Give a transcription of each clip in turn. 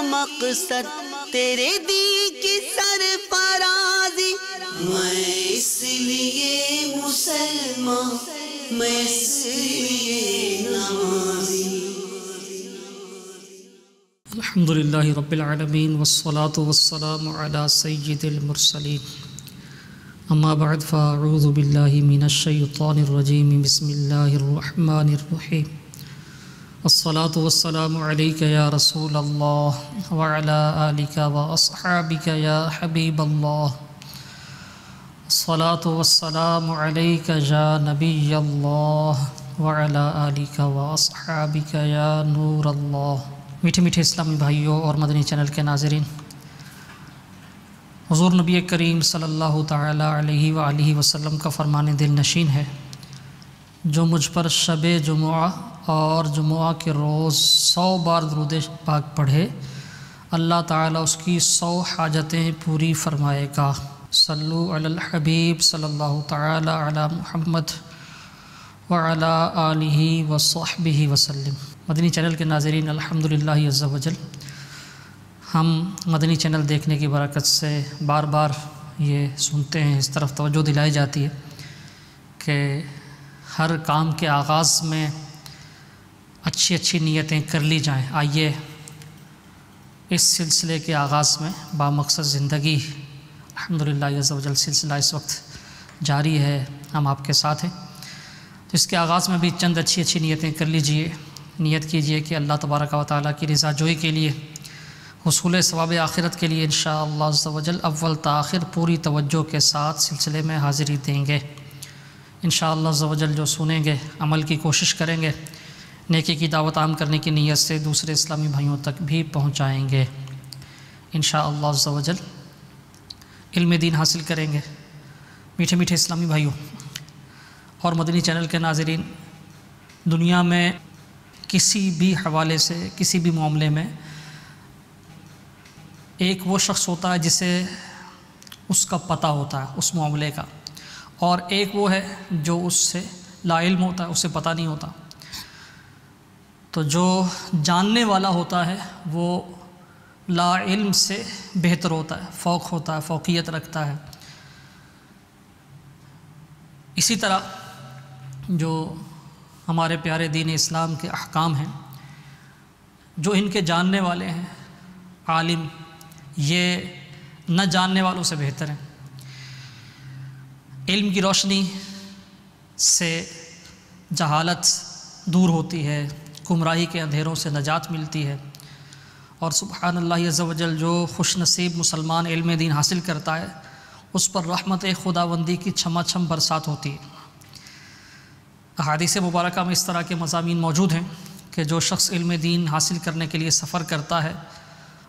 مقصد تیرے دی کی سرفرازی، میں اس لیے مسلمان، میں اس لیے نمازی۔ الحمدللہ رب العالمین والصلاة والسلام علی سید المرسلین، اما بعد فاعوذ باللہ من الشیطان الرجیم، بسم اللہ الرحمن الرحیم۔ الصلاة والسلام علیک یا رسول اللہ وعلی آلک واصحابک یا حبیب اللہ، الصلاة والسلام علیک یا نبی اللہ وعلی آلک واصحابک یا نور اللہ۔ میٹھے میٹھے اسلامی بھائیوں اور مدنی چینل کے ناظرین، حضور نبی کریم صلی اللہ تعالی علیہ وآلہ وسلم کا فرمان دل نشین ہے، جو مجھ پر شب جمعہ اور جمعہ کے روز 100 بار درود پاک پڑھے، اللہ تعالیٰ اس کی 100 حاجتیں پوری فرمائے گا۔ صلو علی الحبیب صلی اللہ تعالی علی محمد وعلی آلہ وصحبہ وسلم۔ مدنی چینل کے ناظرین، الحمدللہ عز و جل، ہم مدنی چینل دیکھنے کی برکت سے بار بار یہ سنتے ہیں، اس طرف توجہ دلائی جاتی ہے کہ ہر کام کے آغاز میں اچھی اچھی نیتیں کر لی جائیں۔ آئیے اس سلسلے کے آغاز میں بامقصد زندگی، الحمدللہ عز و جل سلسلہ اس وقت جاری ہے، ہم آپ کے ساتھ ہیں، تو اس کے آغاز میں بھی چند اچھی اچھی نیتیں کر لیجئے۔ نیت کیجئے کہ اللہ تبارک و تعالیٰ کی رضا جوئی کے لیے، حصول ثواب آخرت کے لیے انشاءاللہ عز و جل اول تا آخر پوری توجہ کے ساتھ سلسلے میں حاضری دیں گے۔ انشاءاللہ عز و جل جو سنیں گے، عمل کی کوشش کریں گے، نیکی کی دعوت عام کرنے کی نیت سے دوسرے اسلامی بھائیوں تک بھی پہنچائیں گے انشاءاللہ عز و جل، علم دین حاصل کریں گے۔ میٹھے میٹھے اسلامی بھائیوں اور مدنی چینل کے ناظرین، دنیا میں کسی بھی حوالے سے، کسی بھی معاملے میں ایک وہ شخص ہوتا ہے جسے اس کا پتہ ہوتا ہے اس معاملے کا، اور ایک وہ ہے جو اس سے لا علم ہوتا ہے، اسے پتہ نہیں ہوتا۔ تو جو جاننے والا ہوتا ہے وہ لا علم سے بہتر ہوتا ہے، فوق ہوتا ہے، فوقیت رکھتا ہے۔ اسی طرح جو ہمارے پیارے دین اسلام کے احکام ہیں، جو ان کے جاننے والے ہیں، عالم، یہ نہ جاننے والوں سے بہتر ہیں۔ علم کی روشنی سے جہالت دور ہوتی ہے، گمراہی کے اندھیروں سے نجات ملتی ہے، اور سبحان اللہ عز و جل جو خوش نصیب مسلمان علم دین حاصل کرتا ہے، اس پر رحمت خداوندی کی چھما چھم برسات ہوتی ہے۔ احادیث مبارکہ میں اس طرح کے مضامین موجود ہیں کہ جو شخص علم دین حاصل کرنے کے لیے سفر کرتا ہے،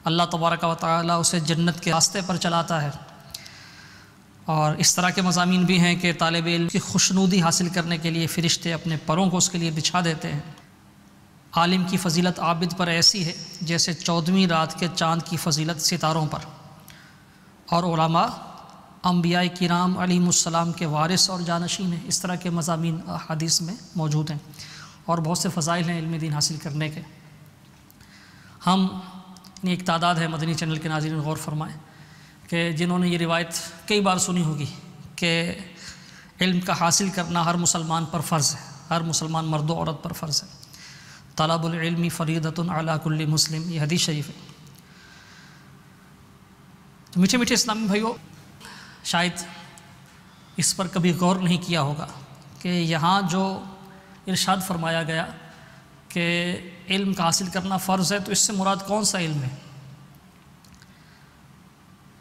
اللہ تبارک و تعالیٰ اسے جنت کے راستے پر چلاتا ہے۔ اور اس طرح کے مضامین بھی ہیں کہ طالب علم کی خوشنودی حاصل کرنے کے لیے فرشتے اپنے پروں کو اس کے لیے بچھا دیتے ہیں۔ عالم کی فضیلت عابد پر ایسی ہے جیسے 14ویں رات کے چاند کی فضیلت ستاروں پر، اور علماء انبیاء کرام علیہم السلام کے وارث اور جانشین ہیں۔ اس طرح کے مضامین احادیث میں موجود ہیں، اور بہت سے فضائل ہیں علم دین حاصل کرنے کے۔ ہم ایک تعداد ہے مدنی چینل کے ناظرین، غور فرمائیں کہ جنہوں نے یہ روایت کئی بار سنی ہوگی کہ علم کا حاصل کرنا ہر مسلمان پر فرض ہے، ہر مسلمان مرد و عورت پر فرض ہے۔ طلب العلم فریضۃ علی کل مسلم، یہ حدیث شریف ہے۔ تو میٹھے میٹھے اسلامی بھائیوں، شاید اس پر کبھی غور نہیں کیا ہوگا کہ یہاں جو ارشاد فرمایا گیا کہ علم کا حاصل کرنا فرض ہے، تو اس سے مراد کون سا علم ہے؟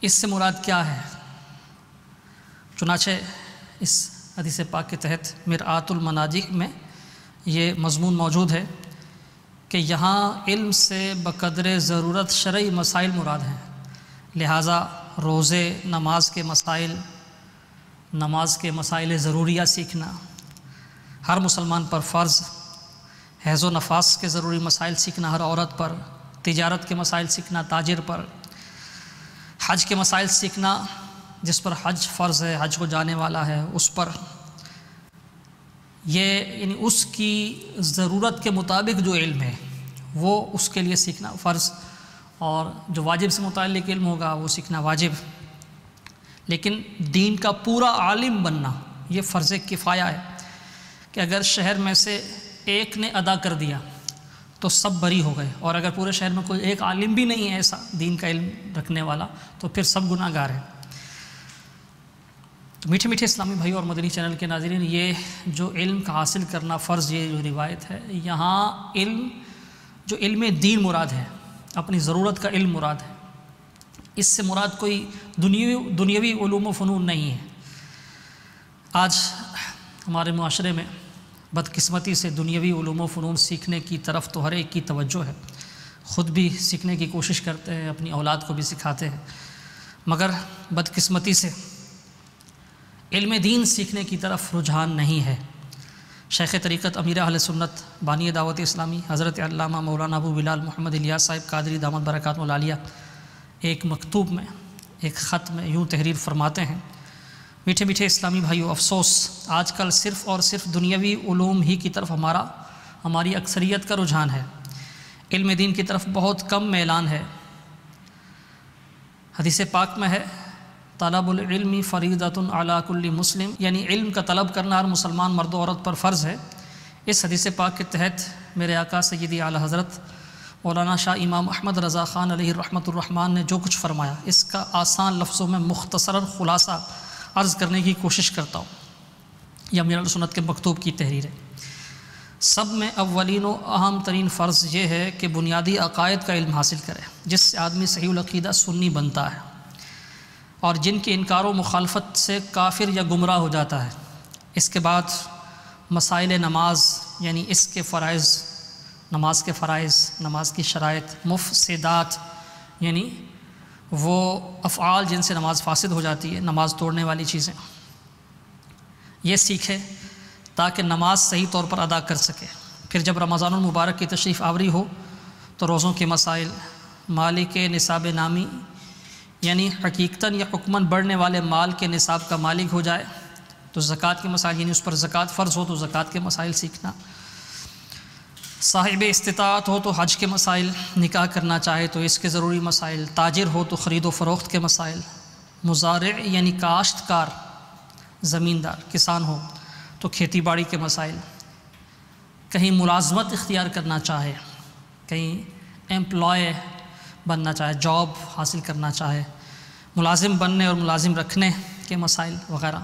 اس سے مراد کیا ہے؟ چنانچہ اس حدیث پاک کے تحت مرآت المناجی میں یہ مضمون موجود ہے کہ یہاں علم سے بقدر ضرورت شرعی مسائل مراد ہیں، لہٰذا روزے، نماز کے مسائل ضروریہ سیکھنا ہر مسلمان پر فرض، حیض و نفاس کے ضروری مسائل سیکھنا ہر عورت پر، تجارت کے مسائل سیکھنا تاجر پر، حج کے مسائل سیکھنا جس پر حج فرض ہے، حج کو جانے والا ہے اس پر، یہ یعنی اس کی ضرورت کے مطابق جو علم ہے وہ اس کے لیے سیکھنا فرض، اور جو واجب سے متعلق علم ہوگا وہ سیکھنا واجب، لیکن دین کا پورا عالم بننا یہ فرض کفایہ ہے کہ اگر شہر میں سے ایک نے ادا کر دیا تو سب بری ہو گئے، اور اگر پورے شہر میں کوئی ایک عالم بھی نہیں ہے ایسا دین کا علم رکھنے والا تو پھر سب گناہ گار ہیں۔ تو میٹھے میٹھے اسلامی بھائی اور مدنی چینل کے ناظرین، یہ جو علم کا حاصل کرنا فرض، یہ جو روایت ہے، یہاں علم جو علم دین مراد ہے، اپنی ضرورت کا علم مراد ہے، اس سے مراد کوئی دنیاوی علوم و فنون نہیں ہے۔ آج ہمارے معاشرے میں بدقسمتی سے دنیاوی علوم و فنون سیکھنے کی طرف تو ہر ایک کی توجہ ہے، خود بھی سیکھنے کی کوشش کرتے ہیں، اپنی اولاد کو بھی سکھاتے ہیں، مگر بدقسمتی سے علم دین سیکھنے کی طرف رجحان نہیں ہے۔ شیخ طریقت امیر اہل سنت بانی دعوت اسلامی حضرت علامہ مولانا ابو بلال محمد الیاس صاحب قادری دامت برکاتہ العالیہ ایک مکتوب میں، ایک خط میں یوں تحریر فرماتے ہیں: میٹھے میٹھے اسلامی بھائیو، افسوس آج کل صرف اور صرف دنیاوی علوم ہی کی طرف ہماری اکثریت کا رجحان ہے، علم دین کی طرف بہت کم میلان ہے۔ حدیث پاک میں ہے طلب العلم فریضۃ علی کل مسلم، یعنی علم کا طلب کرنا ہر مسلمان مرد و عورت پر فرض ہے۔ اس حدیث پاک کے تحت میرے آقا سیدی اعلیٰ حضرت مولانا شاہ امام احمد رضا خان علیہ رحمۃ الرحمن نے جو کچھ فرمایا، اس کا آسان لفظوں میں مختصراً خلاصہ عرض کرنے کی کوشش کرتا ہوں۔ یہ امیر اہل سنت کے مکتوب کی تحریر ہے۔ سب میں اولین و اہم ترین فرض یہ ہے کہ بنیادی عقائد کا علم حاصل کرے، جس سے آدمی صحیح العقیدہ سنی بنتا ہے اور جن کی انکار و مخالفت سے کافر یا گمراہ ہو جاتا ہے۔ اس کے بعد مسائل نماز، یعنی اس کے فرائض، نماز کے فرائض، نماز کی شرائط، مفسدات یعنی وہ افعال جن سے نماز فاسد ہو جاتی ہے، نماز توڑنے والی چیزیں، یہ سیکھے تاکہ نماز صحیح طور پر ادا کر سکے۔ پھر جب رمضان المبارک کی تشریف آوری ہو تو روزوں کے مسائل، مالک نصاب نامی یعنی حقیقتاً یا حکماً بڑھنے والے مال کے نصاب کا مالک ہو جائے تو زکوٰۃ کے مسائل، یعنی اس پر زکوٰۃ فرض ہو تو زکوٰۃ کے مسائل سیکھنا، صاحب استطاعت ہو تو حج کے مسائل، نکاح کرنا چاہے تو اس کے ضروری مسائل، تاجر ہو تو خرید و فروخت کے مسائل، مزارع یعنی کاشتکار، زمیندار کسان ہو تو کھیتی باڑی کے مسائل، کہیں ملازمت اختیار کرنا چاہے، کہیں ایمپلائے بننا چاہے، جاب حاصل کرنا چاہے، ملازم بننے اور ملازم رکھنے کے مسائل وغیرہ۔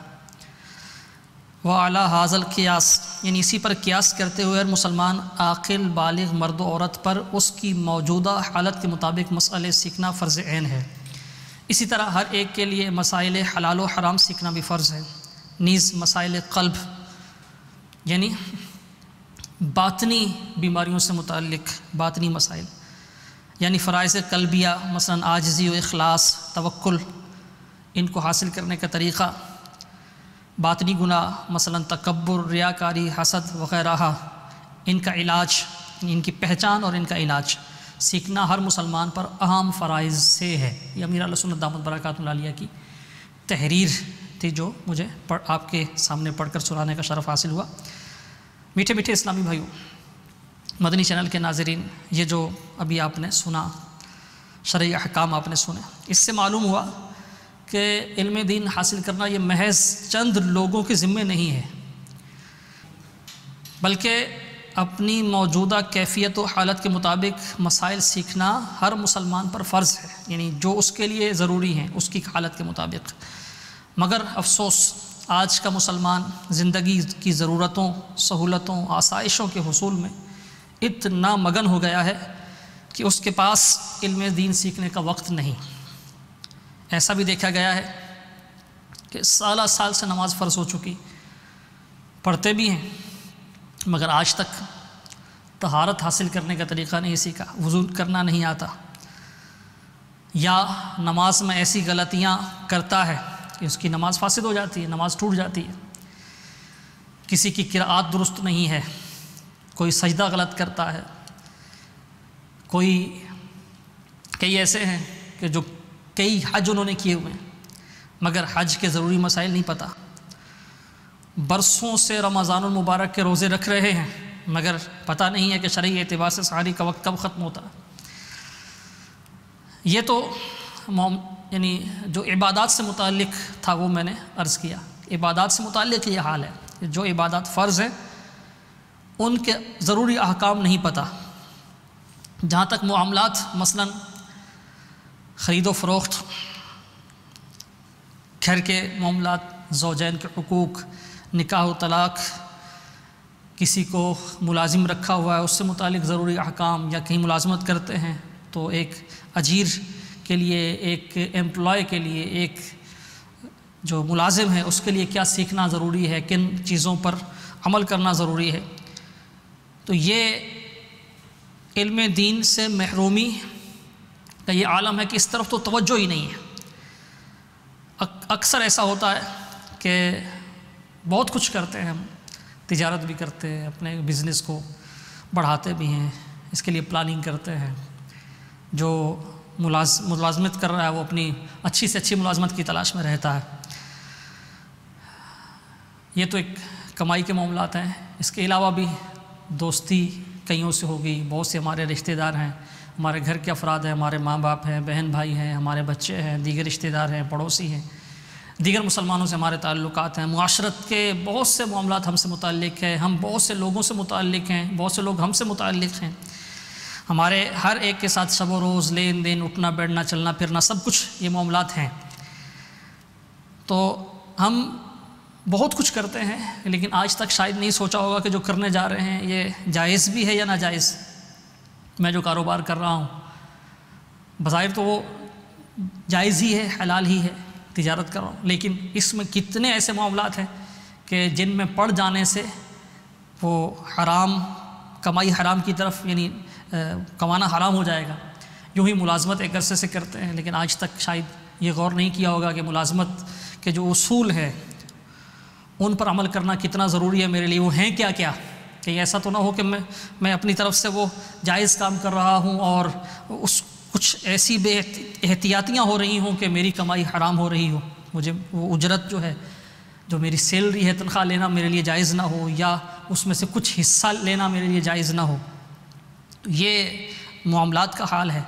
وَعَلَىٰ هَٰذَا الْقِيَاسِ یعنی اسی پر قیاس کرتے ہوئے ہر مسلمان عاقل بالغ مرد و عورت پر اس کی موجودہ حالت کے مطابق مسئلے سیکھنا فرض عین ہے۔ اسی طرح ہر ایک کے لیے مسائل حلال و حرام سیکھنا بھی فرض ہے، نیز مسائل قلب یعنی باطنی بیماریوں سے متعلق باطنی مسائل، یعنی فرائض قلبیہ مثلا عاجزی و اخلاص، توکل، ان کو حاصل کرنے کا طریقہ، باطنی گناہ مثلا تکبر، ریاکاری، حسد وغیرہ، ان کا علاج، ان کی پہچان اور ان کا علاج سیکھنا ہر مسلمان پر اہم فرائض سے ہے۔ یہ امیر اہل سنت دامت برکاتہ العالیہ کی تحریر تھی جو مجھے آپ کے سامنے پڑھ کر سنانے کا شرف حاصل ہوا۔ میٹھے میٹھے اسلامی بھائیوں، مدنی چینل کے ناظرین، یہ جو ابھی آپ نے سنا، شرعی احکام آپ نے سنے، اس سے معلوم ہوا کہ علم دین حاصل کرنا یہ محض چند لوگوں کے ذمے نہیں ہے، بلکہ اپنی موجودہ کیفیت و حالت کے مطابق مسائل سیکھنا ہر مسلمان پر فرض ہے، یعنی جو اس کے لیے ضروری ہیں اس کی حالت کے مطابق۔ مگر افسوس آج کا مسلمان زندگی کی ضرورتوں، سہولتوں، آسائشوں کے حصول میں اتنا مگن ہو گیا ہے کہ اس کے پاس علم دین سیکھنے کا وقت نہیں۔ ایسا بھی دیکھا گیا ہے کہ سالہ سال سے نماز فرض ہو چکی، پڑھتے بھی ہیں، مگر آج تک طہارت حاصل کرنے کا طریقہ نہیں سیکھا، وضو کرنا نہیں آتا، یا نماز میں ایسی غلطیاں کرتا ہے کہ اس کی نماز فاسد ہو جاتی ہے، نماز ٹوٹ جاتی ہے، کسی کی قرأت درست نہیں ہے، کوئی سجدہ غلط کرتا ہے، کئی ایسے ہیں کہ جو کئی حج انہوں نے کیے ہوئے ہیں مگر حج کے ضروری مسائل نہیں پتہ، برسوں سے رمضان المبارک کے روزے رکھ رہے ہیں مگر پتہ نہیں ہے کہ شرعی اعتبار سے سحری کا وقت کب ختم ہوتا۔ یہ تو یعنی جو عبادات سے متعلق تھا وہ میں نے عرض کیا. عبادات سے متعلق یہ حال ہے، جو عبادات فرض ہیں ان کے ضروری احکام نہیں پتہ. جہاں تک معاملات مثلا خرید و فروخت، گھر کے معاملات، زوجین کے حقوق، نکاح و طلاق، کسی کو ملازم رکھا ہوا ہے اس سے متعلق ضروری احکام، یا کہیں ملازمت کرتے ہیں تو ایک اجیر کے لیے، ایک ایمپلائی کے لیے، ایک جو ملازم ہے اس کے لیے کیا سیکھنا ضروری ہے، کن چیزوں پر عمل کرنا ضروری ہے. تو یہ علم دین سے محرومی کا یہ عالم ہے کہ اس طرف تو توجہ ہی نہیں ہے. اکثر ایسا ہوتا ہے کہ بہت کچھ کرتے ہیں، ہم تجارت بھی کرتے ہیں، اپنے بزنس کو بڑھاتے بھی ہیں، اس کے لیے پلاننگ کرتے ہیں. جو ملازمت کر رہا ہے وہ اپنی اچھی سے اچھی ملازمت کی تلاش میں رہتا ہے. یہ تو ایک کمائی کے معاملات ہیں. اس کے علاوہ بھی دوستی کئیوں سے ہوگی. بہت سے ہمارے رشتہ دار ہیں، ہمارے گھر کے افراد ہیں، ہمارے ماں باپ ہیں، بہن بھائی ہیں، ہمارے بچے ہیں، دیگر رشتہ دار ہیں، پڑوسی ہیں، دیگر مسلمانوں سے ہمارے تعلقات ہیں، معاشرت کے بہت سے معاملات ہم سے متعلق ہیں، ہم بہت سے لوگوں سے متعلق ہیں، بہت سے لوگ ہم سے متعلق ہیں. ہمارے ہر ایک کے ساتھ شب و روز، لین دین، اٹھنا بیٹھنا، چلنا پھرنا، سب کچھ یہ معاملات ہیں. تو ہم بہت کچھ کرتے ہیں، لیکن آج تک شاید نہیں سوچا ہوگا کہ جو کرنے جا رہے ہیں یہ جائز بھی ہے یا ناجائز. میں جو کاروبار کر رہا ہوں بظاہر تو وہ جائز ہی ہے، حلال ہی ہے، تجارت کر رہا ہوں، لیکن اس میں کتنے ایسے معاملات ہیں کہ جن میں پڑ جانے سے وہ حرام کمائی، حرام کی طرف یعنی کمانا حرام ہو جائے گا. یوں ہی ملازمت ایک عرصے سے کرتے ہیں، لیکن آج تک شاید یہ غور نہیں کیا ہوگا کہ ملازمت کے جو اصول ہیں ان پر عمل کرنا کتنا ضروری ہے میرے لیے. وہ ہیں کیا کیا، کہ ایسا تو نہ ہو کہ میں اپنی طرف سے وہ جائز کام کر رہا ہوں اور اس کچھ ایسی بے احتیاطیاں ہو رہی ہوں کہ میری کمائی حرام ہو رہی ہو، مجھے وہ اجرت جو ہے، جو میری سیلری ہے، تنخواہ لینا میرے لیے جائز نہ ہو، یا اس میں سے کچھ حصہ لینا میرے لیے جائز نہ ہو. تو یہ معاملات کا حال ہے.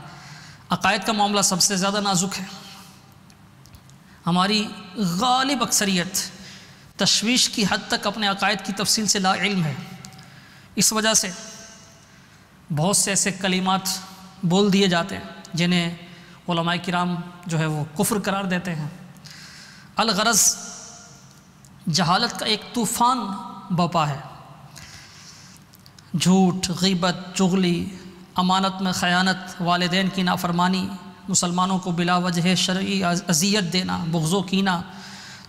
عقائد کا معاملہ سب سے زیادہ نازک ہے. ہماری غالب اکثریت تشویش کی حد تک اپنے عقائد کی تفصیل سے لا علم ہے. اس وجہ سے بہت سے ایسے کلمات بول دیے جاتے ہیں جنہیں علماء کرام جو ہے وہ کفر قرار دیتے ہیں. الغرض جہالت کا ایک طوفان بپا ہے. جھوٹ، غیبت، چغلی، امانت میں خیانت، والدین کی نافرمانی، مسلمانوں کو بلا وجہ شرعی اذیت دینا، بغض و کینہ،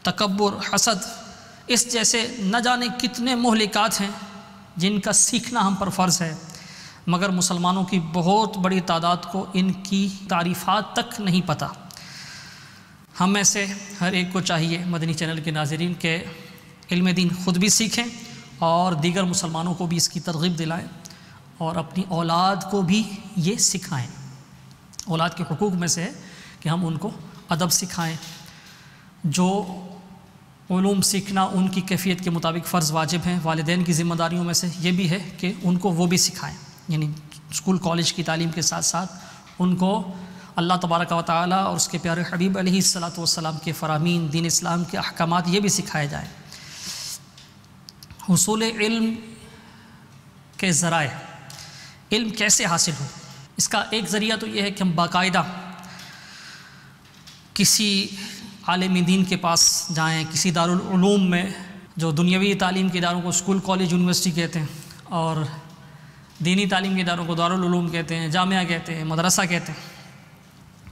تکبر، حسد، اس جیسے نہ جانے کتنے مہلکات ہیں جن کا سیکھنا ہم پر فرض ہے، مگر مسلمانوں کی بہت بڑی تعداد کو ان کی تعریفات تک نہیں پتہ. ہم میں سے ہر ایک کو چاہیے، مدنی چینل کے ناظرین، کہ علم دین خود بھی سیکھیں اور دیگر مسلمانوں کو بھی اس کی ترغیب دلائیں اور اپنی اولاد کو بھی یہ سکھائیں. اولاد کے حقوق میں سے ہے کہ ہم ان کو ادب سکھائیں. جو علوم سیکھنا ان کی کیفیت کے مطابق فرض واجب ہیں. والدین کی ذمہ داریوں میں سے یہ بھی ہے کہ ان کو وہ بھی سکھائیں، یعنی اسکول کالج کی تعلیم کے ساتھ ساتھ ان کو اللہ تبارک و تعالیٰ اور اس کے پیارے حبیب علیہ الصلاۃ والسلام کے فرامین، دین اسلام کے احکامات یہ بھی سکھائے جائیں. حصول علم کے ذرائع، علم کیسے حاصل ہو، اس کا ایک ذریعہ تو یہ ہے کہ ہم باقاعدہ کسی عالم دین کے پاس جائیں، کسی دارالعلوم میں، جو دنیاوی تعلیم کے اداروں کو اسکول کالج یونیورسٹی کہتے ہیں اور دینی تعلیم کے اداروں کو دارالعلوم کہتے ہیں، جامعہ کہتے ہیں، مدرسہ کہتے ہیں.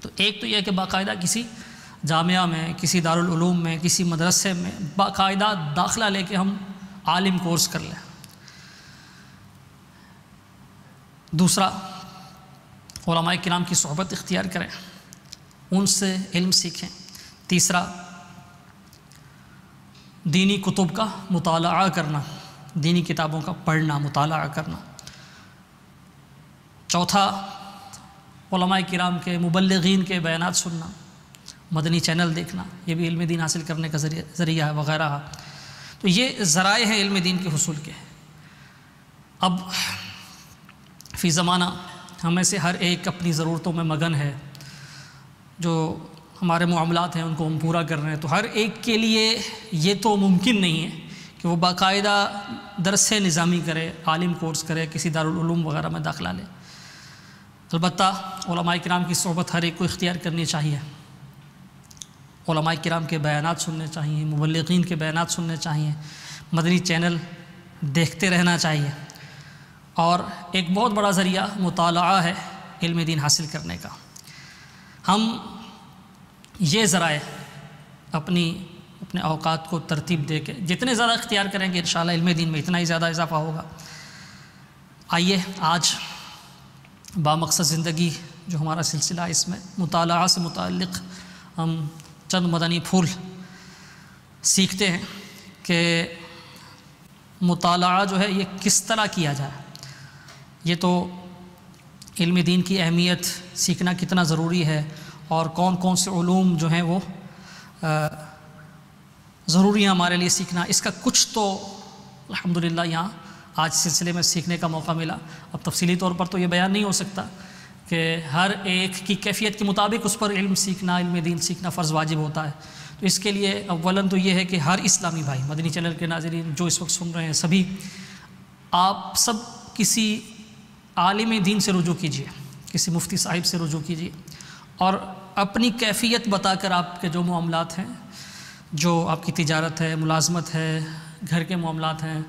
تو ایک تو یہ ہے کہ باقاعدہ کسی جامعہ میں، کسی دارالعلوم میں، کسی مدرسے میں باقاعدہ داخلہ لے کے ہم عالم کورس کر لیں. دوسرا، علماء کرام کی صحبت اختیار کریں، ان سے علم سیکھیں. تیسرا، دینی کتب کا مطالعہ کرنا، دینی کتابوں کا پڑھنا، مطالعہ کرنا. چوتھا، علماء کرام کے مبلغین کے بیانات سننا، مدنی چینل دیکھنا، یہ بھی علم دین حاصل کرنے کا ذریعہ ہے وغیرہ. تو یہ ذرائع ہیں علم دین کے حصول کے. اب فی زمانہ ہم میں سے ہر ایک اپنی ضرورتوں میں مگن ہے، جو ہمارے معاملات ہیں ان کو ہم پورا کر رہے ہیں، تو ہر ایک کے لیے یہ تو ممکن نہیں ہے کہ وہ باقاعدہ درس نظامی کرے، عالم کورس کرے، کسی دارالعلوم وغیرہ میں داخلہ لے۔ البتہ علماء کرام کی صحبت ہر ایک کو اختیار کرنی چاہیے، علماء کرام کے بیانات سننے چاہیے، مبلغین کے بیانات سننے چاہیے، مدنی چینل دیکھتے رہنا چاہیے، اور ایک بہت بڑا ذریعہ مطالعہ ہے علم دین حاصل کرنے کا۔ ہم یہ ذرائع اپنے اوقات کو ترتیب دے کے جتنے زیادہ اختیار کریں گے انشاءاللہ علم دین میں اتنا ہی زیادہ اضافہ ہوگا۔ آئیے آج بامقصد زندگی جو ہمارا سلسلہ، اس میں مطالعہ سے متعلق ہم چند مدنی پھول سیکھتے ہیں کہ مطالعہ جو ہے یہ کس طرح کیا جائے۔ یہ تو علم دین کی اہمیت سیکھنا کتنا ضروری ہے، اور کون کون سے علوم جو ہیں وہ ضروری ہیں ہمارے لیے سیکھنا، اس کا کچھ تو الحمدللہ یہاں آج سلسلے میں سیکھنے کا موقع ملا۔ اب تفصیلی طور پر تو یہ بیان نہیں ہو سکتا کہ ہر ایک کی کیفیت کے مطابق اس پر علم سیکھنا، علم دین سیکھنا فرض واجب ہوتا ہے۔ تو اس کے لیے اولاً تو یہ ہے کہ ہر اسلامی بھائی، مدنی چینل کے ناظرین جو اس وقت سن رہے ہیں، سبھی آپ سب کسی عالم دین سے رجوع کیجیے، کسی مفتی صاحب سے رجوع کیجیے، اور اپنی کیفیت بتا کر آپ کے جو معاملات ہیں، جو آپ کی تجارت ہے، ملازمت ہے، گھر کے معاملات ہیں،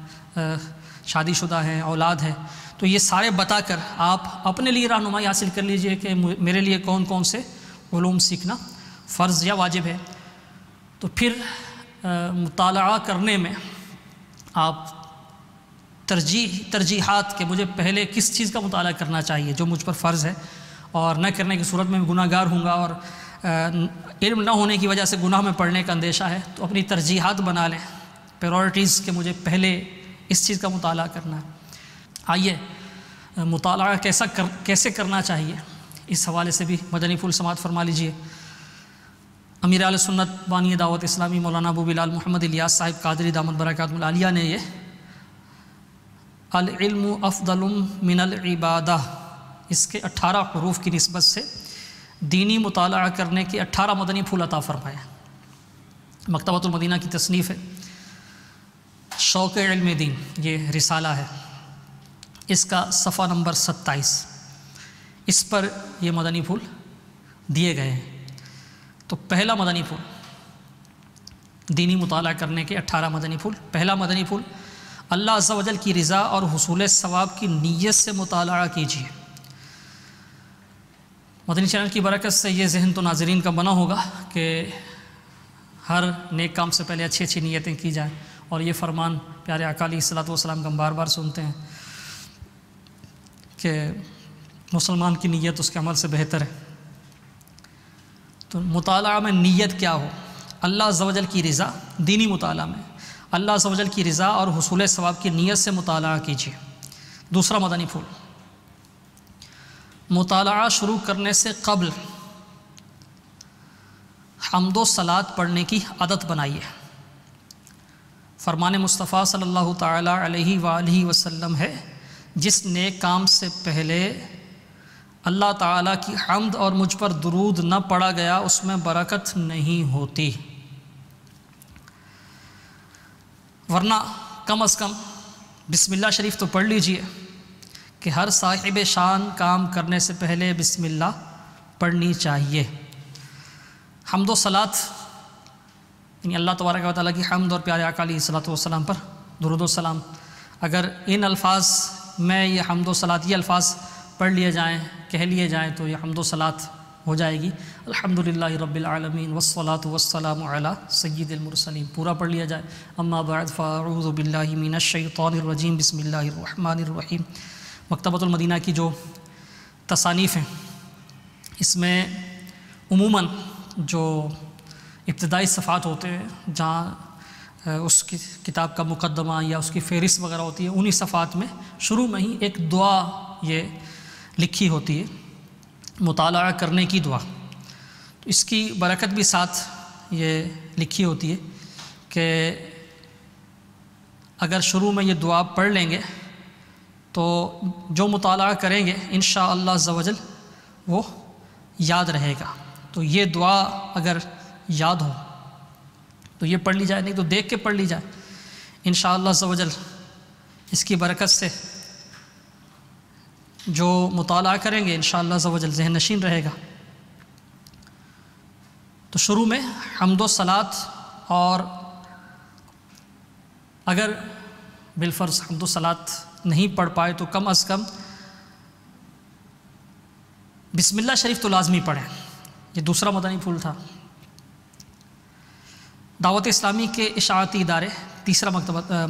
شادی شدہ ہیں، اولاد ہے، تو یہ سارے بتا کر آپ اپنے لیے رہنمائی حاصل کر لیجئے کہ میرے لیے کون کون سے علوم سیکھنا فرض یا واجب ہے۔ تو پھر مطالعہ کرنے میں آپ ترجیحات کہ مجھے پہلے کس چیز کا مطالعہ کرنا چاہیے جو مجھ پر فرض ہے، اور نہ کرنے کی صورت میں گناہ گار ہوں گا، اور علم نہ ہونے کی وجہ سے گناہ میں پڑنے کا اندیشہ ہے، تو اپنی ترجیحات بنا لیں، پریورٹیز کہ مجھے پہلے اس چیز کا مطالعہ کرنا ہے۔ آئیے مطالعہ کیسے کرنا چاہیے، اس حوالے سے بھی مدنی پھول سماعت فرما لیجئے۔ امیر اہل سنت بانی دعوت اسلامی مولانا ابو بلال محمد الیاس صاحب قادری دامت برکاتہ العالیہ نے یہ العلم افضل من العبادہ، اس کے 18 حروف کی نسبت سے دینی مطالعہ کرنے کے 18 مدنی پھول عطا فرمائے۔ مکتبۃ المدینہ کی تصنیف ہے، شوق علم دین، یہ رسالہ ہے، اس کا صفحہ نمبر 27، اس پر یہ مدنی پھول دیے گئے ہیں۔ تو پہلا مدنی پھول، دینی مطالعہ کرنے کے 18 مدنی پھول۔ پہلا مدنی پھول، اللہ عز و جل کی رضا اور حصول ثواب کی نیت سے مطالعہ کیجیے۔ مدنی چینل کی برکت سے یہ ذہن تو ناظرین کا بنا ہوگا کہ ہر نیک کام سے پہلے اچھی اچھی نیتیں کی جائیں، اور یہ فرمان پیارے آقا علیہ الصلوۃ والسلام کا ہم بار بار سنتے ہیں کہ مسلمان کی نیت اس کے عمل سے بہتر ہے۔ تو مطالعہ میں نیت کیا ہو، اللہ عز و جل کی رضا، دینی مطالعہ میں اللہ عز و جل کی رضا اور حصول ثواب کی نیت سے مطالعہ کیجیے۔ دوسرا مدنی پھول، مطالعہ شروع کرنے سے قبل حمد و صلات پڑھنے کی عادت بنائیے۔ فرمان مصطفیٰ صلی اللہ تعالی علیہ وآلہ وسلم ہے، جس نیک کام سے پہلے اللہ تعالیٰ کی حمد اور مجھ پر درود نہ پڑھا گیا اس میں برکت نہیں ہوتی۔ ورنہ کم از کم بسم اللہ شریف تو پڑھ لیجئے کہ ہر صاحب شان کام کرنے سے پہلے بسم اللہ پڑھنی چاہیے۔ حمد و صلات یعنی اللہ تبارک و تعالیٰ کی حمد اور پیارے آقا علیہ الصلوۃ والسلام پر درود و سلام، اگر ان الفاظ میں یہ حمد و صلات یہ الفاظ پڑھ لیے جائیں، کہہ لیے جائیں، تو یہ حمد و صلات ہو جائے گی۔ الحمدللہ رب العالمین والصلاۃ والسلام علی سید المرسلین، پورا پڑھ لیا جائے۔ اما بعد فاعوذ باللہ من الشیطان الرجیم، بسم اللہ الرحمن الرحیم۔ مکتبۃ المدینہ کی جو تصانیف ہیں، اس میں عموماً جو ابتدائی صفحات ہوتے ہیں، جہاں اس کی کتاب کا مقدمہ یا اس کی فہرست وغیرہ ہوتی ہے، انہی صفحات میں شروع میں ہی ایک دعا یہ لکھی ہوتی ہے، مطالعہ کرنے کی دعا۔ تو اس کی برکت بھی ساتھ یہ لکھی ہوتی ہے کہ اگر شروع میں یہ دعا پڑھ لیں گے تو جو مطالعہ کریں گے انشاءاللہ عز و جل وہ یاد رہے گا۔ تو یہ دعا اگر یاد ہو تو یہ پڑھ لی جائے، نہیں تو دیکھ کے پڑھ لی جائے، انشاءاللہ عز و جل اس کی برکت سے جو مطالعہ کریں گے انشاءاللہ عز و جل ذہن نشین رہے گا۔ تو شروع میں حمد و صلات، اور اگر بالفرض حمد و صلات نہیں پڑھ پائے تو کم از کم بسم اللہ شریف تو لازمی پڑھیں۔ یہ دوسرا مدنی پھول تھا۔ دعوت اسلامی کے اشاعتی ادارے، تیسرا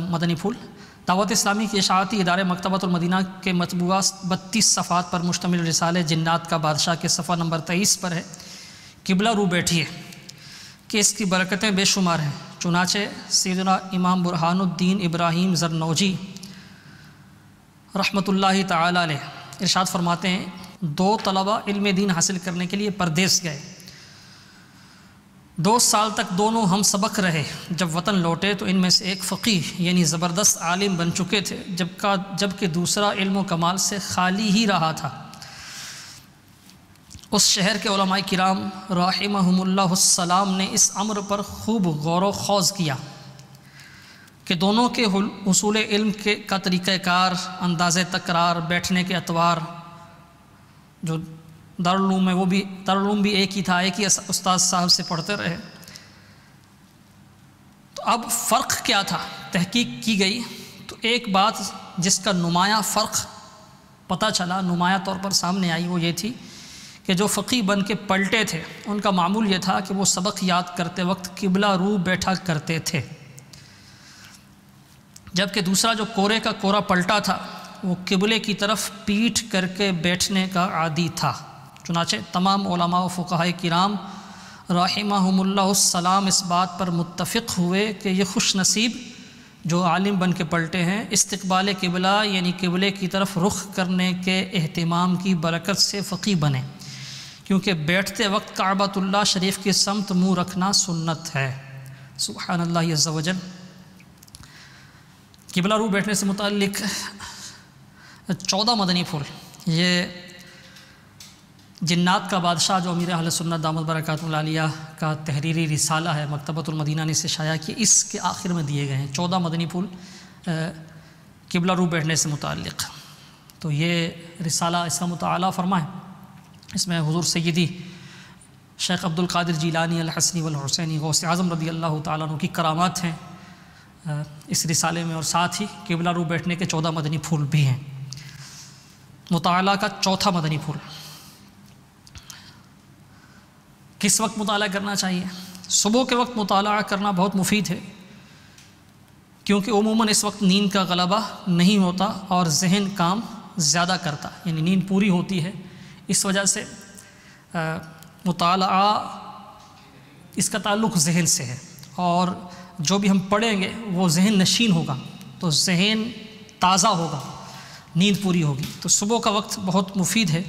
مدنی پھول، دعوت اسلامی کے اشاعتی ادارے مکتبۃ المدینہ کے مطبوعہ 32 صفحات پر مشتمل رسالے جنات کا بادشاہ کے صفحہ نمبر 23 پر ہے، قبلہ رو بیٹھیے، کہ اس کی برکتیں بے شمار ہیں۔ چنانچہ سیدنا امام برہان الدین ابراہیم زرنوجی رحمۃ اللہ تعالی علیہ ارشاد فرماتے ہیں، 2 طلبہ علم دین حاصل کرنے کے لیے پردیس گئے، 2 سال تک دونوں ہم سبق رہے۔ جب وطن لوٹے تو ان میں سے ایک فقیہ یعنی زبردست عالم بن چکے تھے، جبکہ دوسرا علم و کمال سے خالی ہی رہا تھا۔ اس شہر کے علماء کرام رحمہم اللہ السلام نے اس امر پر خوب غور و خوض کیا کہ دونوں کے حصول علم کا طریقہ کار، انداز تکرار، بیٹھنے کے اطوار، جو دارالعلوم ہے وہ بھی دارالعلوم بھی ایک ہی تھا، ایک ہی استاد صاحب سے پڑھتے رہے۔ تو اب فرق کیا تھا؟ تحقیق کی گئی تو ایک بات جس کا نمایاں فرق پتہ چلا، نمایاں طور پر سامنے آئی، وہ یہ تھی کہ جو فقیہ بن کے پلٹے تھے ان کا معمول یہ تھا کہ وہ سبق یاد کرتے وقت قبلہ رو بیٹھا کرتے تھے، جبکہ دوسرا جو کورے کا کورا پلٹا تھا وہ قبلے کی طرف پیٹھ کر کے بیٹھنے کا عادی تھا۔ چنانچہ تمام علماء و فقہاء کرام رحمہم اللہ السلام اس بات پر متفق ہوئے کہ یہ خوش نصیب جو عالم بن کے پلٹے ہیں استقبال قبلہ یعنی قبلے کی طرف رخ کرنے کے اہتمام کی برکت سے فقیہ بنے، کیونکہ بیٹھتے وقت کعبۃ اللہ شریف کی سمت منہ رکھنا سنت ہے۔ سبحان اللہ عز و جل۔ قبلہ رو بیٹھنے سے متعلق 14 مدنی پھول، یہ جنات کا بادشاہ جو امیر اہل سنت دامت برکاتہ العالیہ کا تحریری رسالہ ہے، مکتبۃ المدینہ نے اسے شائع کیا، اس کے آخر میں دیے گئے ہیں 14 مدنی پھول قبلہ رو بیٹھنے سے متعلق۔ تو یہ رسالہ اس کا مطالعہ فرمائیں، اس میں حضور سیدی شیخ عبد القادر جیلانی الحسنی والحسینی غوث اعظم رضی اللہ تعالیٰ عنہ کی کرامات ہیں اس رسالے میں، اور ساتھ ہی قبلہ رو بیٹھنے کے 14 مدنی پھول بھی ہیں۔ مطالعہ کا چوتھا مدنی پھول، کس وقت مطالعہ کرنا چاہیے؟ صبح کے وقت مطالعہ کرنا بہت مفید ہے، کیونکہ عموماً اس وقت نیند کا غلبہ نہیں ہوتا اور ذہن کام زیادہ کرتا، یعنی نیند پوری ہوتی ہے، اس وجہ سے مطالعہ اس کا تعلق ذہن سے ہے، اور جو بھی ہم پڑھیں گے وہ ذہن نشین ہوگا، تو ذہن تازہ ہوگا، نیند پوری ہوگی۔ تو صبح کا وقت بہت مفید ہے،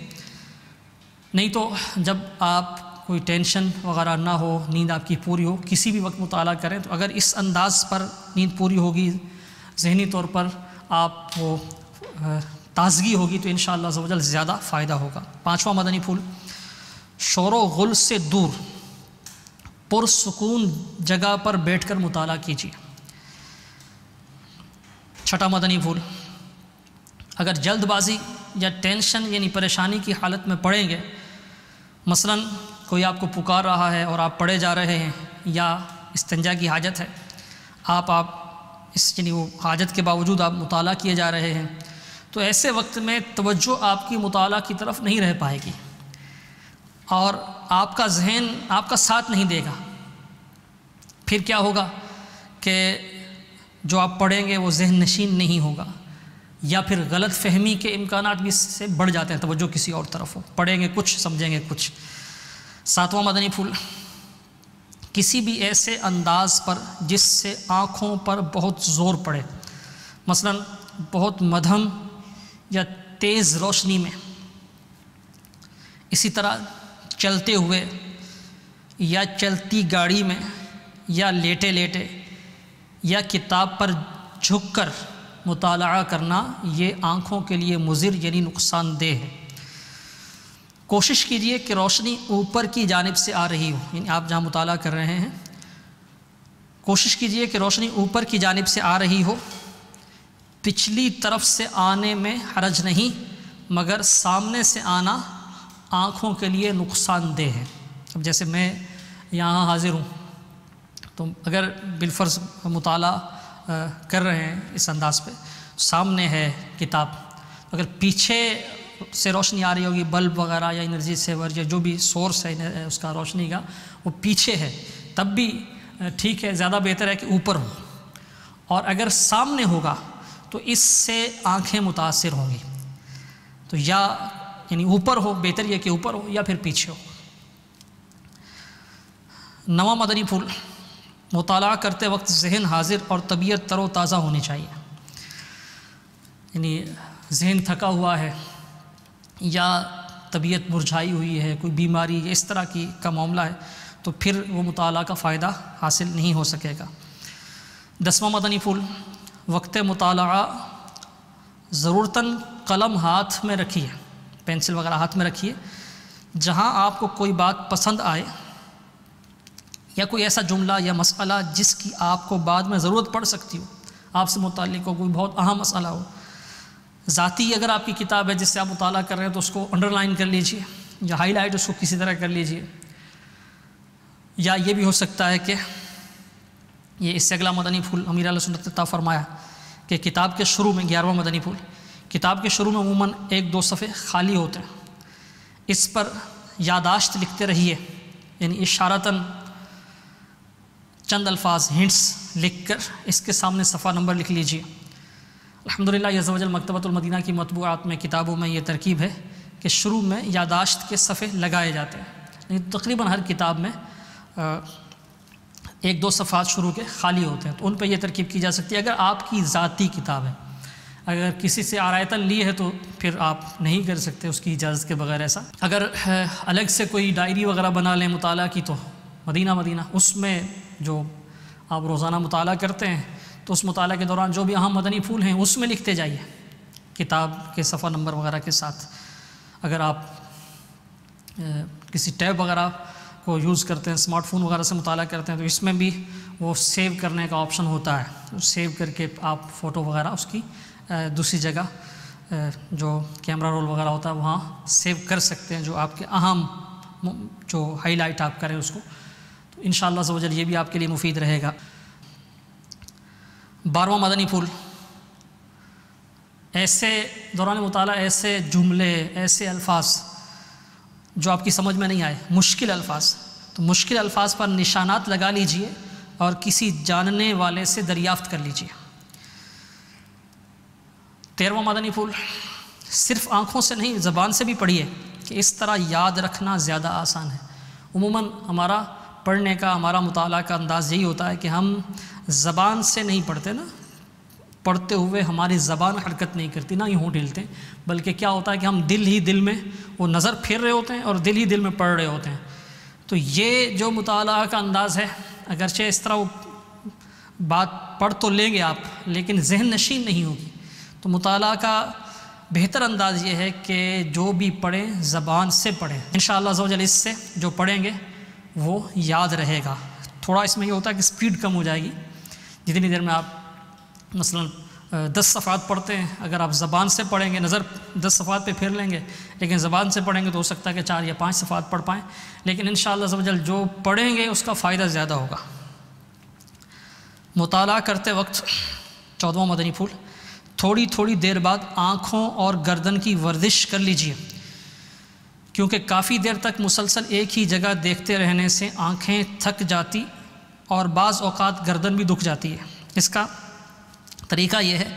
نہیں تو جب آپ کوئی ٹینشن وغیرہ نہ ہو، نیند آپ کی پوری ہو، کسی بھی وقت مطالعہ کریں تو اگر اس انداز پر نیند پوری ہوگی، ذہنی طور پر آپ کو تازگی ہوگی، تو انشاءاللہ عز و جل زیادہ فائدہ ہوگا۔ 5واں مدنی پھول، شور و غل سے دور پرسکون جگہ پر بیٹھ کر مطالعہ کیجیے۔ 6واں مدنی پھول، اگر جلد بازی یا ٹینشن یعنی پریشانی کی حالت میں پڑھیں گے، مثلاً کوئی آپ کو پکار رہا ہے اور آپ پڑھے جا رہے ہیں، یا استنجا کی حاجت ہے، آپ یعنی وہ حاجت کے باوجود آپ مطالعہ کیے جا رہے ہیں، تو ایسے وقت میں توجہ آپ کی مطالعہ کی طرف نہیں رہ پائے گی، اور آپ کا ذہن آپ کا ساتھ نہیں دے گا۔ پھر کیا ہوگا کہ جو آپ پڑھیں گے وہ ذہن نشین نہیں ہوگا، یا پھر غلط فہمی کے امکانات بھی اس سے بڑھ جاتے ہیں، توجہ کسی اور طرف ہو، پڑھیں گے کچھ سمجھیں گے کچھ۔ 7واں مدنی پھول، کسی بھی ایسے انداز پر جس سے آنکھوں پر بہت زور پڑے، مثلاً بہت مدھم یا تیز روشنی میں، اسی طرح چلتے ہوئے یا چلتی گاڑی میں یا لیٹے لیٹے یا کتاب پر جھک کر مطالعہ کرنا، یہ آنکھوں کے لیے مضر یعنی نقصان دہ ہے۔ کوشش کیجئے کہ روشنی اوپر کی جانب سے آ رہی ہو، یعنی آپ جہاں مطالعہ کر رہے ہیں کوشش کیجئے کہ روشنی اوپر کی جانب سے آ رہی ہو، پچھلی طرف سے آنے میں حرج نہیں، مگر سامنے سے آنا آنکھوں کے لیے نقصان دہ ہے۔ اب جیسے میں یہاں حاضر ہوں تو اگر بالفرض مطالعہ کر رہے ہیں اس انداز پہ، سامنے ہے کتاب، اگر پیچھے سے روشنی آ رہی ہوگی بلب وغیرہ یا انرجی سیور یا جو بھی سورس ہے اس کا روشنی کا وہ پیچھے ہے، تب بھی ٹھیک ہے، زیادہ بہتر ہے کہ اوپر ہو، اور اگر سامنے ہوگا تو اس سے آنکھیں متاثر ہوں گی، تو یا یعنی اوپر ہو، بہتر یہ کہ اوپر ہو یا پھر پیچھے ہو۔ نواں مدنی پھول، مطالعہ کرتے وقت ذہن حاضر اور طبیعت تر و تازہ ہونی چاہیے، یعنی ذہن تھکا ہوا ہے یا طبیعت مرجھائی ہوئی ہے، کوئی بیماری یا اس طرح کا معاملہ ہے تو پھر وہ مطالعہ کا فائدہ حاصل نہیں ہو سکے گا۔ 10واں مدنی پھول، وقت مطالعہ ضرورتاً قلم ہاتھ میں رکھیے، پینسل وغیرہ ہاتھ میں رکھیے، جہاں آپ کو کوئی بات پسند آئے یا کوئی ایسا جملہ یا مسئلہ جس کی آپ کو بعد میں ضرورت پڑ سکتی ہو، آپ سے متعلق ہو، کوئی بہت اہم مسئلہ ہو، ذاتی اگر آپ کی کتاب ہے جس سے آپ مطالعہ کر رہے ہیں تو اس کو انڈر لائن کر لیجئے یا ہائی لائٹ اس کو کسی طرح کر لیجئے، یا یہ بھی ہو سکتا ہے کہ یہ اس سے اگلا مدنی پھول امیر اہل سنت عطا فرمایا کہ کتاب کے شروع میں 11واں مدنی پھول، کتاب کے شروع میں عموماً 1-2 صفحے خالی ہوتے ہیں، اس پر یادداشت لکھتے رہیے، یعنی اشارتاً چند الفاظ ہنٹس لکھ کر اس کے سامنے صفحہ نمبر لکھ لیجئے۔ الحمدللہ عز و جل مکتبۃ المدینہ کی مطبوعات میں کتابوں میں یہ ترکیب ہے کہ شروع میں یادداشت کے صفحے لگائے جاتے ہیں، یعنی تقریباً ہر کتاب میں 1-2 صفحات شروع کے خالی ہوتے ہیں، تو ان پہ یہ ترکیب کی جا سکتی ہے۔ اگر آپ کی ذاتی کتاب ہے، اگر کسی سے آرایتاً لی ہے تو پھر آپ نہیں کر سکتے اس کی اجازت کے بغیر ایسا۔ اگر الگ سے کوئی ڈائری وغیرہ بنا لیں مطالعہ کی تو مدینہ اس میں جو آپ روزانہ مطالعہ کرتے ہیں تو اس مطالعہ کے دوران جو بھی اہم مدنی پھول ہیں اس میں لکھتے جائیے کتاب کے صفحہ نمبر وغیرہ کے ساتھ۔ اگر آپ کسی ٹیب وغیرہ کو یوز کرتے ہیں، اسمارٹ فون وغیرہ سے مطالعہ کرتے ہیں تو اس میں بھی وہ سیو کرنے کا آپشن ہوتا ہے، سیو کر کے آپ فوٹو وغیرہ اس کی دوسری جگہ جو کیمرہ رول وغیرہ ہوتا ہے وہاں سیو کر سکتے ہیں، جو آپ کے اہم جو ہائی لائٹ آپ کریں اس کو، تو انشاءاللہ عز و جل یہ بھی آپ کے لیے مفید رہے گا۔ 12واں مدنی پھول، ایسے دوران مطالعہ ایسے جملے، ایسے الفاظ جو آپ کی سمجھ میں نہیں آئے، مشکل الفاظ، تو مشکل الفاظ پر نشانات لگا لیجئے اور کسی جاننے والے سے دریافت کر لیجئے۔ 13واں مدنی پھول، صرف آنکھوں سے نہیں زبان سے بھی پڑھیے کہ اس طرح یاد رکھنا زیادہ آسان ہے۔ عموماً ہمارا پڑھنے کا، ہمارا مطالعہ کا انداز یہی ہوتا ہے کہ ہم زبان سے نہیں پڑھتے نا، پڑھتے ہوئے ہماری زبان حرکت نہیں کرتی، نہ ہی ہونٹ ہلتے، بلکہ کیا ہوتا ہے کہ ہم دل میں وہ نظر پھیر رہے ہوتے ہیں اور دل ہی دل میں پڑھ رہے ہوتے ہیں۔ تو یہ جو مطالعہ کا انداز ہے، اگرچہ اس طرح وہ بات پڑھ تو لیں گے آپ لیکن ذہن نشین نہیں ہوگی، تو مطالعہ کا بہتر انداز یہ ہے کہ جو بھی پڑھیں زبان سے پڑھیں، انشاءاللہ عز و جل اس سے جو پڑھیں گے وہ یاد رہے گا۔ تھوڑا اس میں یہ ہوتا ہے کہ سپیڈ کم ہو جائے گی، جتنی دیر میں آپ مثلا 10 صفحات پڑھتے ہیں، اگر آپ زبان سے پڑھیں گے نظر 10 صفحات پہ پھیر لیں گے، لیکن زبان سے پڑھیں گے تو ہو سکتا ہے کہ 4 یا 5 صفحات پڑھ پائیں، لیکن انشاءاللہ عز و جل جو پڑھیں گے اس کا فائدہ زیادہ ہوگا۔ مطالعہ کرتے وقت 14واں مدنی پھول، تھوڑی دیر بعد آنکھوں اور گردن کی ورزش کر لیجئے، کیونکہ کافی دیر تک مسلسل ایک ہی جگہ دیکھتے رہنے سے آنکھیں تھک جاتی اور بعض اوقات گردن بھی دکھ جاتی ہے۔ اس کا طریقہ یہ ہے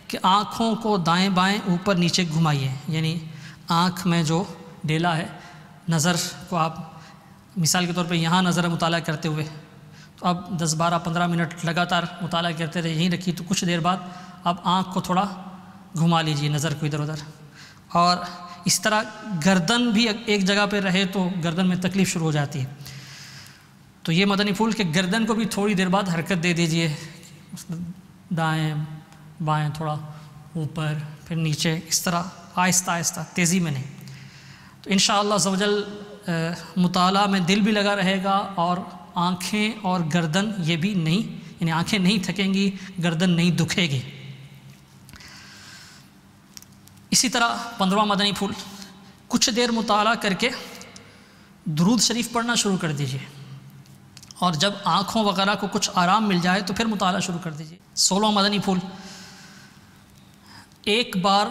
کہ آنکھوں کو دائیں بائیں اوپر نیچے گھمائیے، یعنی آنکھ میں جو ڈیلا ہے، نظر کو آپ مثال کے طور پہ یہاں نظر مطالعہ کرتے ہوئے تو اب 10 12 15 منٹ لگاتار مطالعہ کرتے رہے، یہیں رکھی، تو کچھ دیر بعد اب آنکھ کو تھوڑا گھما لیجئے، نظر کو ادھر ادھر، اور اس طرح گردن بھی ایک جگہ پہ رہے تو گردن میں تکلیف شروع ہو جاتی ہے، تو یہ مدنی پھول کہ گردن کو بھی تھوڑی دیر بعد حرکت دے دیجئے، دائیں بائیں، تھوڑا اوپر پھر نیچے، اس طرح آہستہ آہستہ، تیزی میں نہیں۔ تو تو انشاءاللہ عز و جل مطالعہ میں دل بھی لگا رہے گا اور آنکھیں اور گردن یہ بھی نہیں، یعنی آنکھیں نہیں تھکیں گی، گردن نہیں دکھے گی۔ اسی طرح 15واں مدنی پھول، کچھ دیر مطالعہ کر کے درود شریف پڑھنا شروع کر دیجئے، اور جب آنکھوں وغیرہ کو کچھ آرام مل جائے تو پھر مطالعہ شروع کر دیجئے۔ 16واں مدنی پھول، ایک بار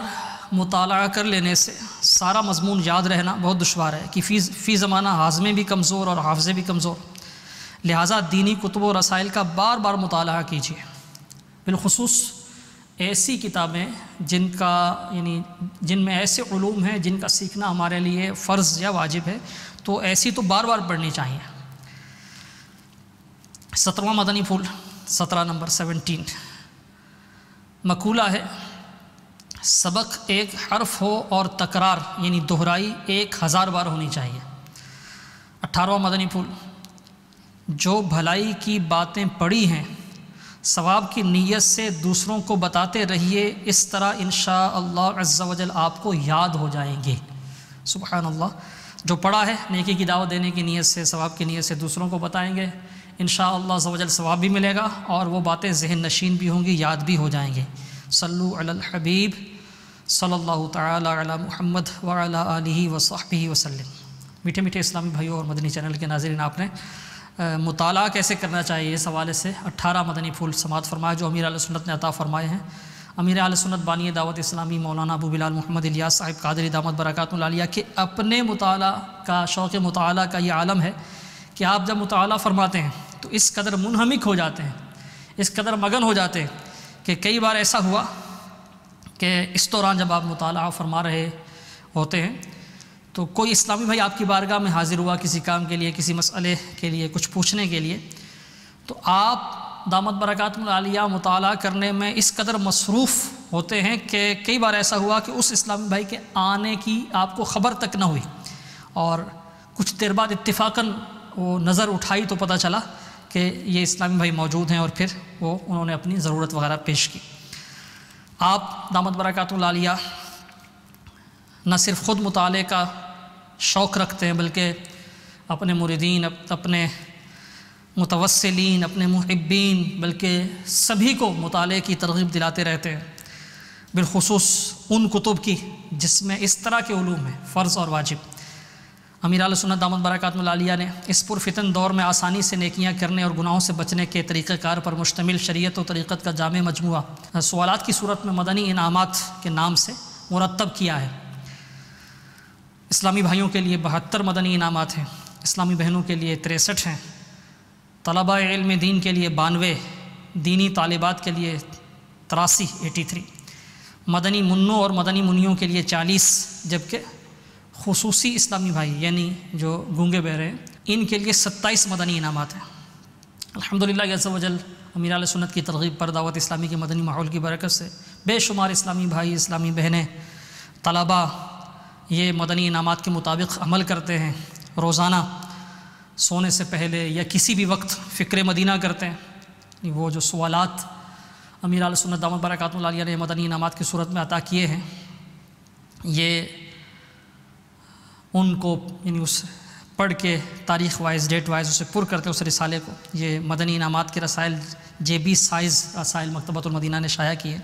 مطالعہ کر لینے سے سارا مضمون یاد رہنا بہت دشوار ہے کہ فی زمانہ ہاضمے بھی کمزور اور حافظے بھی کمزور، لہٰذا دینی کتب و رسائل کا بار بار مطالعہ کیجیے، بالخصوص ایسی کتابیں جن میں ایسے علوم ہیں جن کا سیکھنا ہمارے لیے فرض یا واجب ہے، تو ایسی تو بار بار پڑھنی چاہیے۔ 17واں مدنی پھول، 17 نمبر 17، مقولہ ہے سبق ایک حرف ہو اور تکرار یعنی دہرائی 1000 بار ہونی چاہیے۔ 18واں مدنی پھول، جو بھلائی کی باتیں پڑھی ہیں ثواب کی نیت سے دوسروں کو بتاتے رہیے، اس طرح انشاءاللہ عز و جل آپ کو یاد ہو جائیں گے۔ سبحان اللہ، جو پڑھا ہے نیکی کی دعوت دینے کی نیت سے، ثواب کی نیت سے دوسروں کو بتائیں گے، انشاءاللہ عز و جل ثواب بھی ملے گا اور وہ باتیں ذہن نشین بھی ہوں گی، یاد بھی ہو جائیں گے۔ صلو علی الحبیب صلی اللہ تعالی علی محمد وعلی آلہ وصحبہ وسلم۔ میٹھے میٹھے اسلامی بھائیوں اور مدنی چینل کے ناظرین، آپ نے مطالعہ کیسے کرنا چاہیے اس حوالے سے 18 مدنی پھول سماعت فرمایا جو امیر اہل سنت نے عطا فرمائے ہیں۔ امیر اہل سنت بانی دعوت اسلامی مولانا ابو بلال محمد الیاس صاحب قادری دامت برکاتہ العالیہ کے اپنے مطالعہ کا، شوق مطالعہ کا یہ عالم ہے کہ آپ جب مطالعہ فرماتے ہیں تو اس قدر منہمک ہو جاتے ہیں، اس قدر مگن ہو جاتے ہیں کہ کئی بار ایسا ہوا کہ اس دوران جب آپ مطالعہ فرما رہے ہوتے ہیں تو کوئی اسلامی بھائی آپ کی بارگاہ میں حاضر ہوا کسی کام کے لیے، کسی مسئلے کے لیے، کچھ پوچھنے کے لیے، تو آپ دامت برکاتہ العالیہ مطالعہ کرنے میں اس قدر مصروف ہوتے ہیں کہ کئی بار ایسا ہوا کہ اس اسلامی بھائی کے آنے کی آپ کو خبر تک نہ ہوئی، اور کچھ دیر بعد اتفاقاً وہ نظر اٹھائی تو پتہ چلا کہ یہ اسلامی بھائی موجود ہیں، اور پھر انہوں نے اپنی ضرورت وغیرہ پیش کی۔ آپ دامت برکاتہ العالیہ نہ صرف خود مطالعے کا شوق رکھتے ہیں بلکہ اپنے مریدین، اپنے متوسلین، اپنے محبین، بلکہ سبھی کو مطالعے کی ترغیب دلاتے رہتے ہیں، بالخصوص ان کتب کی جس میں اس طرح کے علوم ہیں فرض اور واجب۔ امیر اہل سنت دامت برکاتہ العالیہ نے اس پرفتن دور میں آسانی سے نیکیاں کرنے اور گناہوں سے بچنے کے طریقہ کار پر مشتمل شریعت و طریقت کا جامع مجموعہ سوالات کی صورت میں مدنی انعامات کے نام سے مرتب کیا ہے۔ اسلامی بھائیوں کے لیے 72 مدنی انعامات ہیں، اسلامی بہنوں کے لیے 63 ہیں، طلباء علم دین کے لیے 92، دینی طالبات کے لیے 83 مدنی منوں اور مدنی منیوں کے لیے 40، جبکہ خصوصی اسلامی بھائی یعنی جو گونگے بہرے ہیں ان کے لیے 27 مدنی انعامات ہیں۔ الحمدللہ عز و جل امیر اہل سنت کی ترغیب پر دعوت اسلامی کے مدنی ماحول کی برکت سے بے شمار اسلامی بھائی، اسلامی بہنیں، طلباء یہ مدنی انعامات کے مطابق عمل کرتے ہیں، روزانہ سونے سے پہلے یا کسی بھی وقت فکر مدینہ کرتے ہیں۔ وہ جو سوالات امیر اہل سنت دامت برکاتہ العالیہ نے مدنی انعامات کی صورت میں عطا کیے ہیں، یہ ان کو یعنی اس پڑھ کے تاریخ وائز، ڈیٹ وائز اسے پر کرتے اس رسالے کو، یہ مدنی انعامات کے رسائل JB سائز رسائل مکتبۃ المدینہ نے شائع کیے۔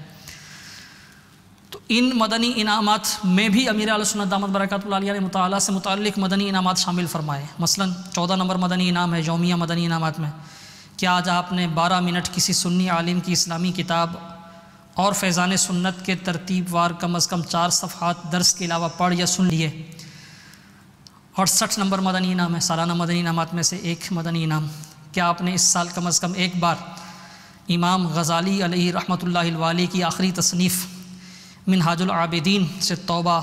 تو ان مدنی انعامات میں بھی امیر اہل سنت دامت برکاتہ العالیہ نے مطالعہ سے متعلق مدنی انعامات شامل فرمائے۔ مثلا 14 نمبر مدنی انعام ہے یومیہ مدنی انعامات میں کہ آج آپ نے 12 منٹ کسی سنی عالم کی اسلامی کتاب اور فیضان سنت کے ترتیب وار کم از کم 4 صفحات درس کے علاوہ پڑھ یا سن لیے۔ 68 نمبر مدنی انعام ہے سالانہ مدنی انعامات میں سے ایک مدنی انعام کیا آپ نے اس سال کم از کم ایک بار امام غزالی علیہ رحمۃ اللہ الوالی کی آخری تصنیف منہاج العابدین سے توبہ،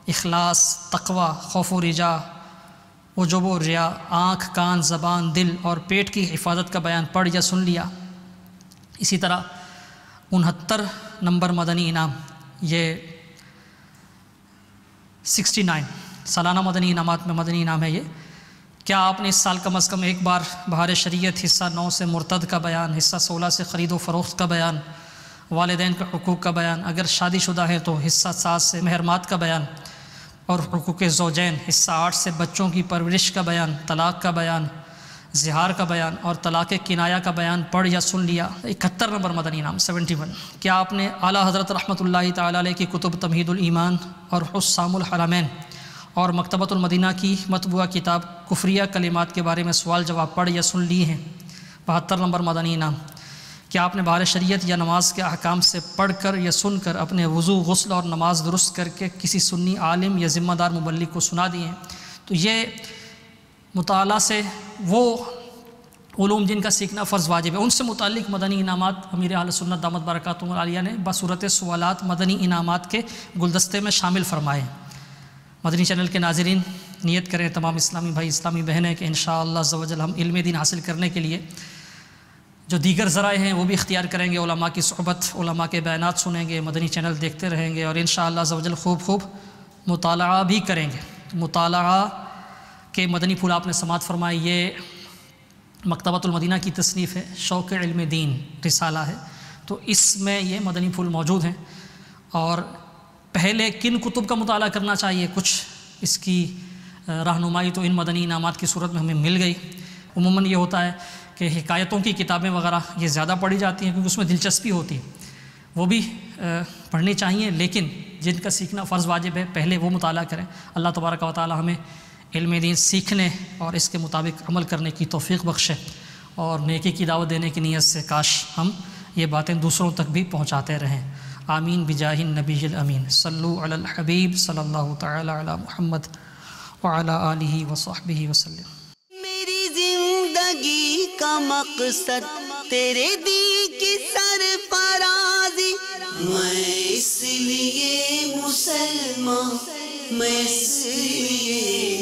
اخلاص، تقوی، خوف و رجا، عجب و ریا، آنکھ، کان، زبان، دل اور پیٹ کی حفاظت کا بیان پڑھ یا سن لیا۔ اسی طرح 69 نمبر مدنی انعام یہ 69 سالانہ مدنی انعامات میں مدنی انعام ہے یہ کیا آپ نے اس سال کم از کم ایک بار بہار شریعت حصہ 9 سے مرتد کا بیان، حصہ 16 سے خرید و فروخت کا بیان، والدین کے حقوق کا بیان، اگر شادی شدہ ہے تو حصہ 7 سے محرمات کا بیان، اور حقوق زوجین حصہ 8 سے بچوں کی پرورش کا بیان، طلاق کا بیان، زہار کا بیان اور طلاق کنایہ کا بیان پڑھ یا سن لیا۔ 71 نمبر مدنی انعام 71۔ کیا آپ نے اعلیٰ حضرت رحمۃ اللہ تعالیٰ علیہ کی کتب تمہید الایمان اور حسام الحرمین اور مکتبۃ المدینہ کی مطبوعہ کتاب کفریہ کلمات کے بارے میں سوال جواب پڑھ یا سن لیے ہیں؟ 72 نمبر مدنی انعام۔ کیا آپ نے بہار شریعت یا نماز کے احکام سے پڑھ کر یا سن کر اپنے وضو، غسل اور نماز درست کر کے کسی سنی عالم یا ذمہ دار مبلغ کو سنا دیے ہیں؟ تو یہ مطالعہ سے وہ علوم جن کا سیکھنا فرض واجب ہے، ان سے متعلق مدنی انعامات امیر اہل سنت دامت برکاتہم العالیہ نے بصورت سوالات مدنی انعامات کے گلدستے میں شامل فرمائے ہیں۔ مدنی چینل کے ناظرین نیت کریں، تمام اسلامی بھائی اسلامی بہنیں، کہ انشاءاللہ عز و جل ہم علم دین حاصل کرنے کے لیے جو دیگر ذرائع ہیں وہ بھی اختیار کریں گے، علماء کی صحبت، علماء کے بیانات سنیں گے، مدنی چینل دیکھتے رہیں گے، اور انشاءاللہ عز و جل خوب مطالعہ بھی کریں گے۔ مطالعہ کے مدنی پھول آپ نے سماعت فرمائے، یہ مکتبۃ المدینہ کی تصنیف ہے، شوق علم دین رسالہ ہے، تو اس میں یہ مدنی پھول موجود ہیں۔ اور پہلے کن کتب کا مطالعہ کرنا چاہیے، کچھ اس کی رہنمائی تو ان مدنی انعامات کی صورت میں ہمیں مل گئی۔ عموماً یہ ہوتا ہے کہ حکایتوں کی کتابیں وغیرہ یہ زیادہ پڑھی جاتی ہیں کیونکہ اس میں دلچسپی ہوتی ہے، وہ بھی پڑھنی چاہیے، لیکن جن کا سیکھنا فرض واجب ہے پہلے وہ مطالعہ کریں۔ اللہ تبارک و تعالی ہمیں علم دین سیکھنے اور اس کے مطابق عمل کرنے کی توفیق بخشے، اور نیکی کی دعوت دینے کی نیت سے کاش ہم یہ باتیں دوسروں تک بھی پہنچاتے رہیں۔ آمین بجاہ النبی الامین۔ صلو علی الحبیب صلی اللہ تعالی علی محمد وعلی آلہ وصحبہ وسلم۔ میری زندگی کا مقصد تیرے دین کی سرفرازی، میں اس لیے مسلمان، میں اس لیے